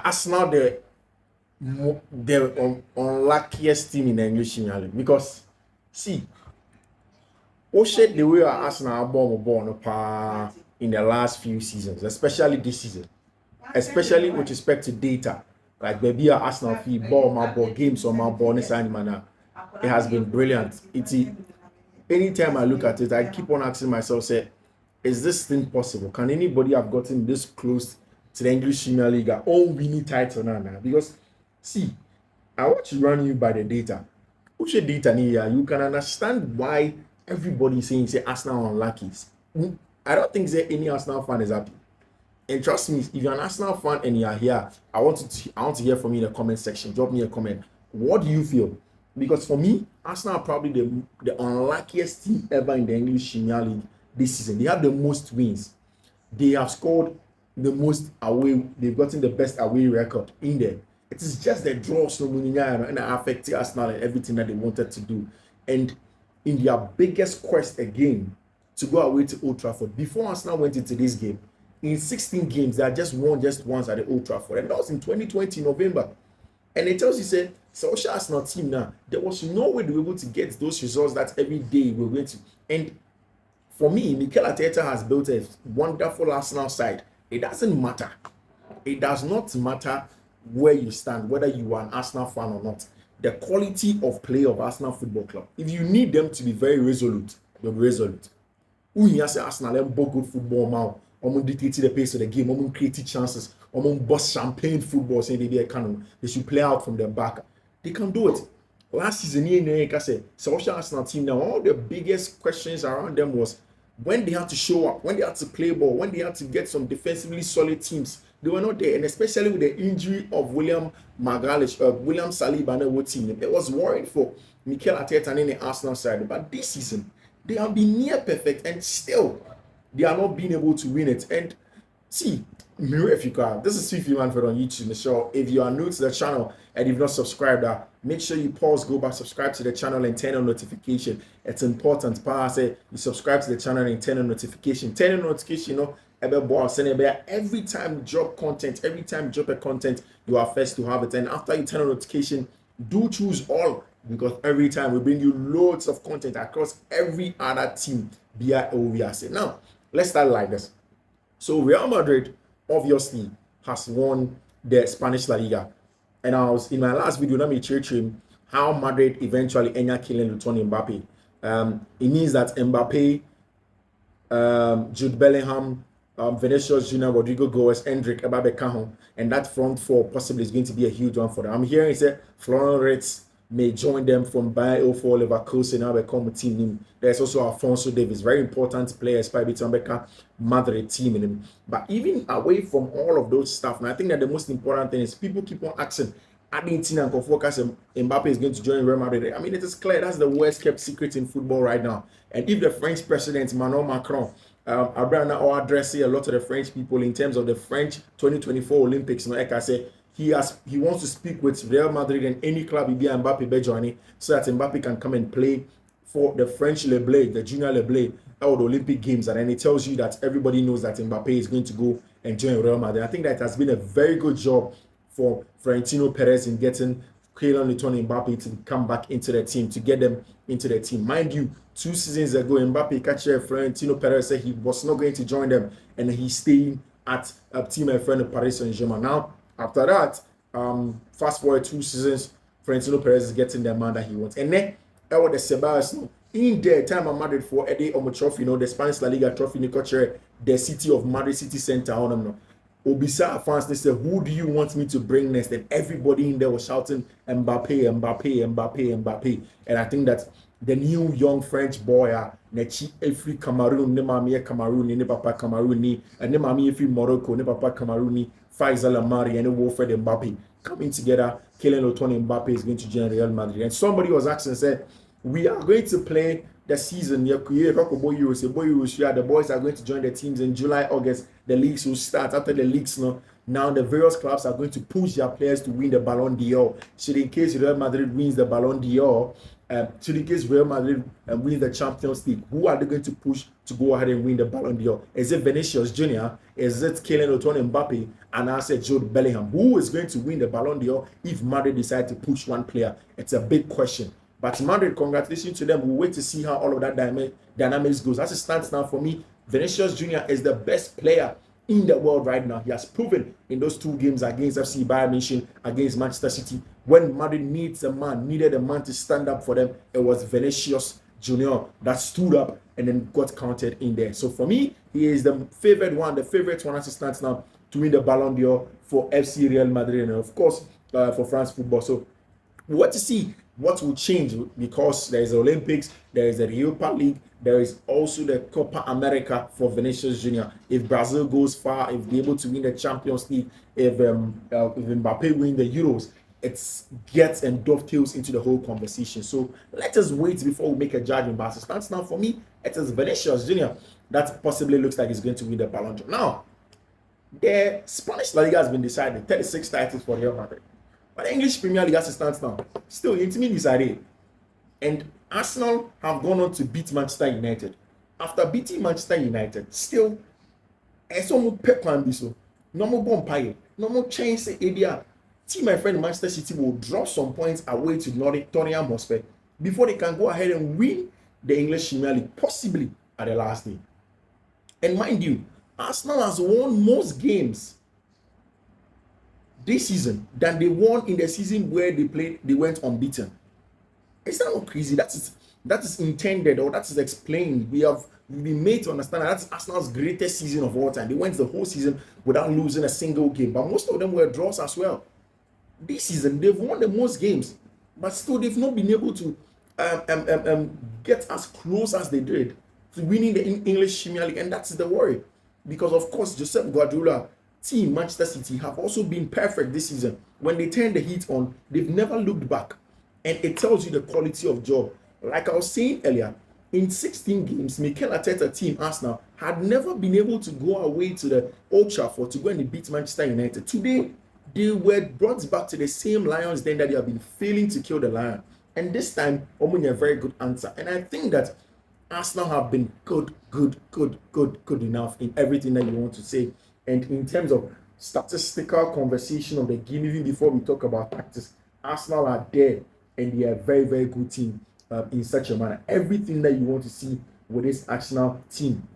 Arsenal the unluckiest team in the English Premier League because see, the way Arsenal ball no pa in the last few seasons, especially this season, especially with respect to data. Like maybe Arsenal fee ball my ball games on my ball this animal. It has been brilliant. Anytime I look at it, I keep on asking myself, say, is this thing possible? Can anybody have gotten this close to the English Premier League all winning title now? Because see, I want to run you by the data. What's your data here? You can understand why everybody is saying say Arsenal unlucky. I don't think say any Arsenal fan is happy. And trust me, if you're an Arsenal fan and you are here, I want to hear from you in the comment section. Drop me a comment. What do you feel? Because for me, Arsenal are probably the unluckiest team ever in the English Premier League this season. They have the most wins. They have scored the most away. They've gotten the best away record in there. It is just the draws and affecting Arsenal and everything that they wanted to do. And in their biggest quest again to go away to Old Trafford, before Arsenal went into this game, in 16 games, they had just won just once at the Old Trafford. And that was in 2020, November. And it tells you, say, social Arsenal team now, there was no way they were able to get those results that every day we're going to. And for me, Mikel Arteta has built a wonderful Arsenal side. It doesn't matter. It does not matter where you stand, whether you are an Arsenal fan or not. The quality of play of Arsenal Football Club. If you need them to be very resolute, they'll be resolute. Who here say Arsenal and good football now? Dictate the pace of the game, create chances, bust champagne football, saying they be a canon. They should play out from their back. They can do it. Last season, social Arsenal team now, all the biggest questions around them was when they had to show up, when they had to play ball, when they had to get some defensively solid teams. They were not there, and especially with the injury of William Saliba and the team, it was worried for Mikel Arteta and the Arsenal side. But this season, they have been near perfect, and still they are not being able to win it. And see, if you can, this is Fiifi-Manfred on YouTube, the show. If you are new to the channel and you've not subscribed, make sure you pause, go back, subscribe to the channel and turn on notification. It's important. Say you subscribe to the channel and turn on notification. Turn on notification, every time you drop content, every time you drop a content, you are first to have it. And after you turn on notification, do choose all, because every time we bring you loads of content across every other team via OVRC. Now, let's start like this. So Real Madrid obviously has won the Spanish La Liga. And I was in my last video, let me check him how Madrid eventually end up killing Mbappe. It means that Mbappe, Jude Bellingham, Vinicius Junior, Rodrigo Goes, Endrick, Mbappe Cajon, and that front four possibly is going to be a huge one for them. I'm hearing it say Florian Wirtz may join them from Bayer 04 Leverkusen now become a team name. There's also Alphonso Davies, very important player, especially Becca Madrid team in him. But even away from all of those stuff, and I think that the most important thing is people keep on asking, Argentina and focus Mbappe is going to join Real Madrid. I mean, it is clear that's the worst kept secret in football right now. And if the French president Emmanuel Macron or addressing a lot of the French people in terms of the French 2024 Olympics, like I say, he wants to speak with Real Madrid and any club he be Mbappe be joining, so that Mbappe can come and play for the French Le Bleu, the Junior Le Bleu, or the Olympic Games. And then it tells you that everybody knows that Mbappe is going to go and join Real Madrid. I think that has been a very good job for Florentino Perez in getting Kylian Mbappe to come back into the team, to get them into the team. Mind you, 2 seasons ago, Mbappe catcher Florentino Perez said he was not going to join them, and he's staying at a team of friend of Paris Saint-Germain. Now, after that, fast forward 2 seasons, Florentino Perez is getting the man that he wants. And then, the Sebas, in the time of Madrid for Eddie Omo Trophy, the Spanish La Liga trophy, the city of Madrid City Center on them. Obisa fans, they said, who do you want me to bring next? And everybody in there was shouting Mbappe, Mbappe, Mbappe, Mbappe. And I think that the new young French boy, Nechi Efri Cameroon, ne mami Cameroon, ne papa Cameroon, and ne mami Efri Morocco, ne papa Cameroon, Faisal Amari, and Wilfred Mbappe coming together. Kylian Mbappe is going to join Real Madrid. And somebody was asking, said, we are going to play the season. The boys are going to join the teams in July, August. The leagues will start. After the leagues, Now the various clubs are going to push their players to win the Ballon d'Or. So in case Real Madrid wins the Ballon d'Or, so in case Real Madrid wins the Champions League, who are they going to push to go ahead and win the Ballon d'Or? Is it Vinicius Junior? Is it Kylian Mbappe? And I said Jude Bellingham. Who is going to win the Ballon d'Or if Madrid decide to push one player? It's a big question. But Madrid, congratulations to them. We'll wait to see how all of that dynamics goes. As it stands now, for me, Vinicius Junior is the best player in the world right now. He has proven in those 2 games against FC Bayern Munich, against Manchester City, when Madrid needed a man to stand up for them, it was Vinicius Junior that stood up and then got counted in there. So for me, he is the favorite one as it stands now to win the Ballon d'Or for FC Real Madrid and of course for France football. So we want to see what will change because there is the Olympics, there is the Europa League, there is also the Copa America for Vinicius Junior. If Brazil goes far, if they're able to win the Champions League, if Mbappe win the Euros, it gets and dovetails into the whole conversation. So let us wait before we make a judgment. But as it stands now, for me, it is Vinicius Junior that possibly looks like he's going to win the Ballon d'Or. Now, the Spanish La Liga has been decided, 36 titles for Real Madrid. But the English Premier League as it stands now, still intimate decided. And Arsenal have gone on to beat Manchester United. After beating Manchester United, still, it's almost pep and so. No more bonfire, no more change area. See, my friend, Manchester City will drop some points away to Tottenham Hotspur before they can go ahead and win the English Premier League, possibly at the last day. And mind you, Arsenal has won most games this season than they won in the season where they went unbeaten. Is that not crazy? That is intended, or that is explained. We've been made to understand that that's Arsenal's greatest season of all time. They went the whole season without losing a single game, but most of them were draws as well. This season they've won the most games, but still they've not been able to get as close as they did to winning the English Premier League, and that's the worry. Because of course, Josep Guardiola team Manchester City have also been perfect this season. When they turn the heat on, they've never looked back, and it tells you the quality of job. Like I was saying earlier, in 16 games, Mikel Arteta team Arsenal had never been able to go away to the Old Trafford to go and beat Manchester United. Today, they were brought back to the same Lions den that they have been failing to kill the Lion. And this time, Omuni a very good answer. And I think that Arsenal have been good enough in everything that you want to say. And in terms of statistical conversation of the game, even before we talk about tactics, Arsenal are there and they are a very, very good team in such a manner. Everything that you want to see with this Arsenal team.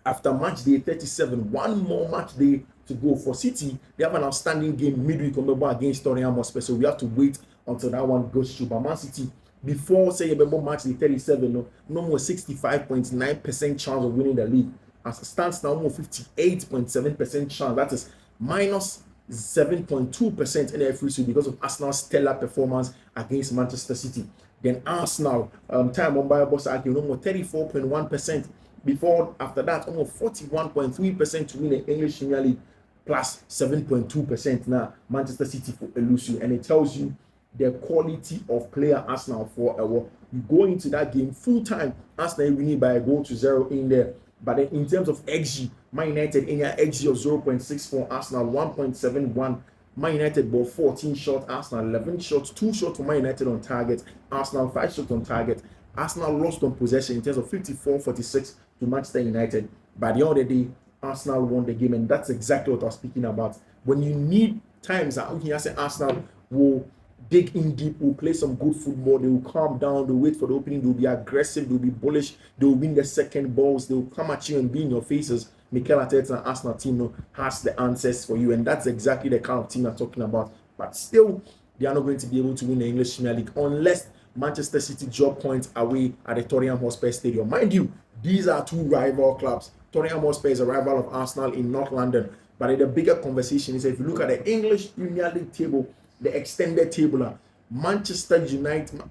After match day 37, one more match day to go for City. They have an outstanding game midweek against Tottenham Hotspur, so we have to wait until that one goes through. But Man City, before say match day 37, no more 65.9% chance of winning the league. As it stands now, more 58.7% chance. That is minus 7.2% in every season because of Arsenal's stellar performance against Manchester City. Then Arsenal, time on by boss no more 34.1%. Before, after that, almost 41.3% to win the English Premier League, plus 7.2% now Manchester City for elusive. And it tells you the quality of player Arsenal for you go into that game full time. Arsenal winning by a goal to 0 in there. But then in terms of XG, Man United in your XG of 0.64, Arsenal 1.71. Man United ball 14 shots, Arsenal 11 shots, 2 shots for Man United on target, Arsenal 5 shots on target. Arsenal lost on possession in terms of 54-46 to Manchester United. By the end of the day, Arsenal won the game, and that's exactly what I was speaking about. When you need times out here, I say Arsenal will dig in deep, will play some good football, they will calm down, they'll wait for the opening, they'll be aggressive, they'll be bullish, they'll win the second balls, they'll come at you and be in your faces. Mikel Arteta and Arsenal team has the answers for you, and that's exactly the kind of team I'm talking about. But still, they are not going to be able to win the English Premier League unless Manchester City drop points away at the Tottenham Hotspur Stadium. Mind you, these are two rival clubs. Tottenham Hotspur is a rival of Arsenal in North London. But the bigger conversation is if you look at the English Premier League table, the extended table, Manchester United,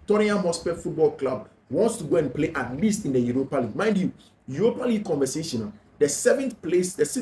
Tottenham Hotspur Football Club wants to go and play at least in the Europa League. Mind you, Europa League conversation, the 6th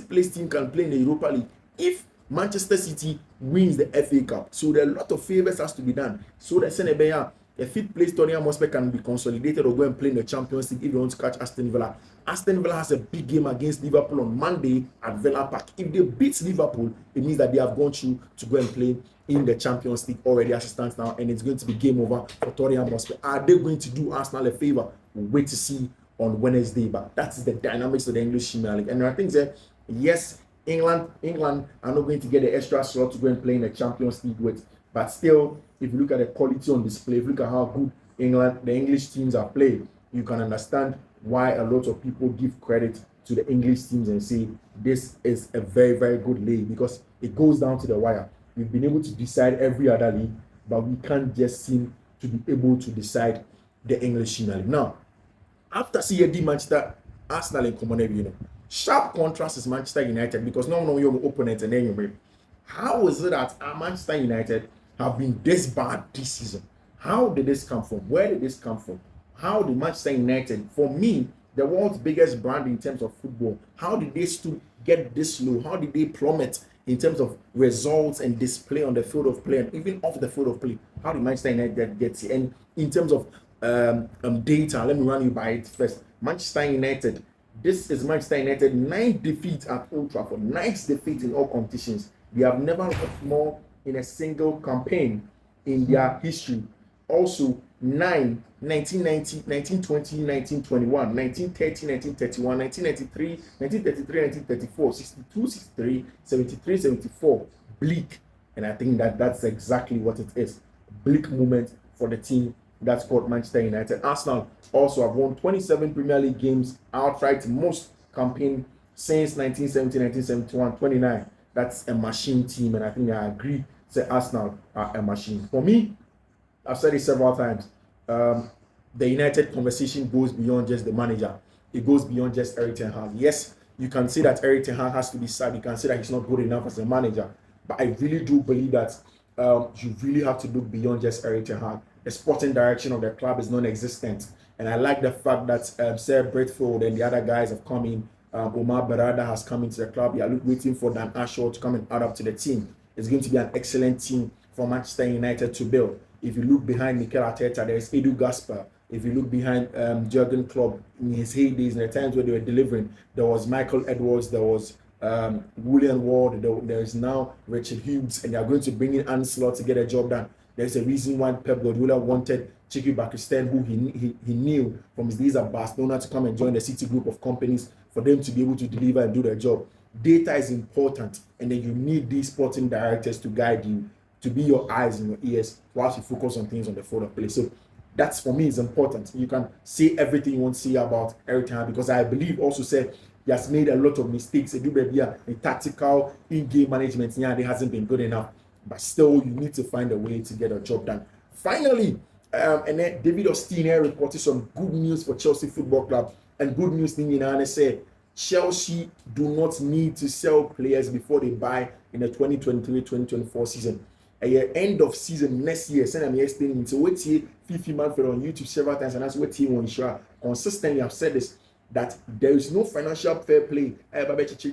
place team can play in the Europa League if Manchester City wins the FA Cup. So there are a lot of favors has to be done. So the Senegal A fifth place Tottenham Hotspur can be consolidated or go and play in the Champions League if they want to catch Aston Villa. Aston Villa has a big game against Liverpool on Monday at Villa Park. If they beat Liverpool, it means that they have gone through to go and play in the Champions League already as it stands now, and it's going to be game over for Tottenham Hotspur. Are they going to do Arsenal a favor? We'll wait to see on Wednesday, but that's the dynamics of the English Premier League. And I think that, yes, England are not going to get the extra slot to go and play in the Champions League with, but still, if you look at the quality on display, if you look at how good the English teams are playing, you can understand why a lot of people give credit to the English teams and say this is a very, very good league, because it goes down to the wire. We've been able to decide every other league, but we can't just seem to be able to decide the English Premier League. Now, after CAD Manchester, Arsenal and Common, sharp contrast is Manchester United, because no one your opponent and then you. How is it that Manchester United have been this bad this season? How did this come from? Where did this come from? How did Manchester United, for me, the world's biggest brand in terms of football, how did they still get this low? How did they plummet in terms of results and display on the field of play and even off the field of play? How did Manchester United get here? And in terms of data, let me run you by it first. Manchester United, this is Manchester United 9th defeat at Old Trafford, 9th defeat in all competitions. They have never lost more in a single campaign in their history. Also, 1990, 1920, 1921, 1930, 1931, 1993, 1933, 1934, 62, 63, 73, 74. Bleak. And I think that's exactly what it is. Bleak moment for the team that's called Manchester United. Arsenal also have won 27 Premier League games outright, most campaign since 1970, 1971, 29. That's a machine team, and I think I agree that Arsenal are a machine. For me, I've said it several times, the United conversation goes beyond just the manager. It goes beyond just Erik ten Hag. Yes, you can say that Erik ten Hag has to be sad. You can say that he's not good enough as a manager. But I really do believe that you really have to look beyond just Erik ten Hag. The sporting direction of the club is non-existent. And I like the fact that Sir Bradford and the other guys have come in. Omar Berrada has come into the club. You are waiting for Dan Ashworth to come and add up to the team. It's going to be an excellent team for Manchester United to build. If you look behind Mikel Arteta, there's Edu Gaspar. If you look behind Jurgen Klopp in his heydays, in the times where they were delivering, there was Michael Edwards, there was William Ward, there is now Richard Hughes, and they are going to bring in Arne Slot to get a job done. There's a reason why Pep Guardiola wanted Chiki Bakistan, who he knew from his days at Barcelona, to come and join the City group of companies for them to be able to deliver and do their job. Data is important, and then you need these sporting directors to guide you, to be your eyes and your ears whilst you focus on things on the field of play. So that's, for me, is important. You can say everything you want to say about Erik ten Hag, because I believe also said he has made a lot of mistakes. A tactical in-game management, yeah, it hasn't been good enough. But still, you need to find a way to get a job done. Finally, and then David Austin here reported some good news for Chelsea Football Club. And good news thing in said Chelsea do not need to sell players before they buy in the 2023-2024 season. End of season next year, send them explaining. So wait here, Fiifi-Manfred on YouTube several times, and that's what he wants to consistently have said this, that there is no financial fair play.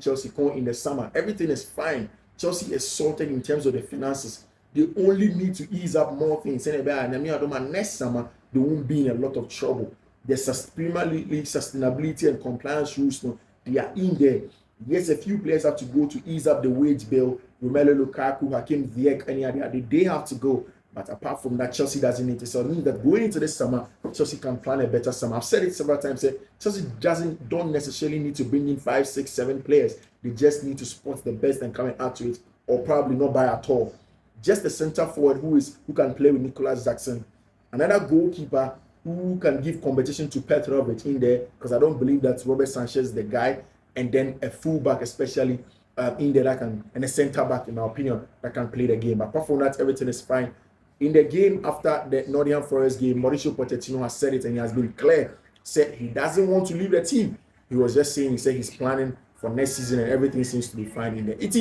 Chelsea in the summer. Everything is fine. Chelsea is sorted in terms of the finances. They only need to ease up more things. And next summer, they won't be in a lot of trouble. The Premier League sustainability and compliance rules, they are in there. Yes, a few players have to go to ease up the wage bill. Romelu Lukaku, Hakim Ziyech, any other, they have to go. But apart from that, Chelsea doesn't need to. So it means that going into this summer, Chelsea can plan a better summer. I've said it several times. Chelsea don't necessarily need to bring in 5, 6, 7 players. They just need to spot the best and come and add to it, or probably not buy at all. Just a centre forward who can play with Nicolas Jackson, another goalkeeper who can give competition to Petrovic in there, because I don't believe that Robert Sanchez is the guy, and then a fullback especially in there that can, and a centre back in my opinion that can play the game. But apart from that, everything is fine. In the game after the Nottingham Forest game, Mauricio Pochettino has said it, and he has been clear. Said he doesn't want to leave the team. He was just saying, he said he's planning for next season, and everything seems to be fine in there. This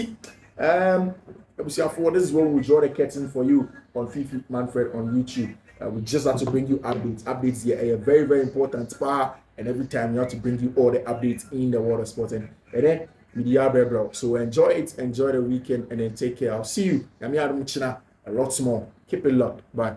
is when we draw the curtain for you on Fiifi-Manfred on YouTube. We just have to bring you updates. Updates here are very, very important part, and every time we have to bring you all the updates in the world of sports. And then media bro. So enjoy it, enjoy the weekend, and then take care. I'll see you. A lot more. Keep it locked. Bye.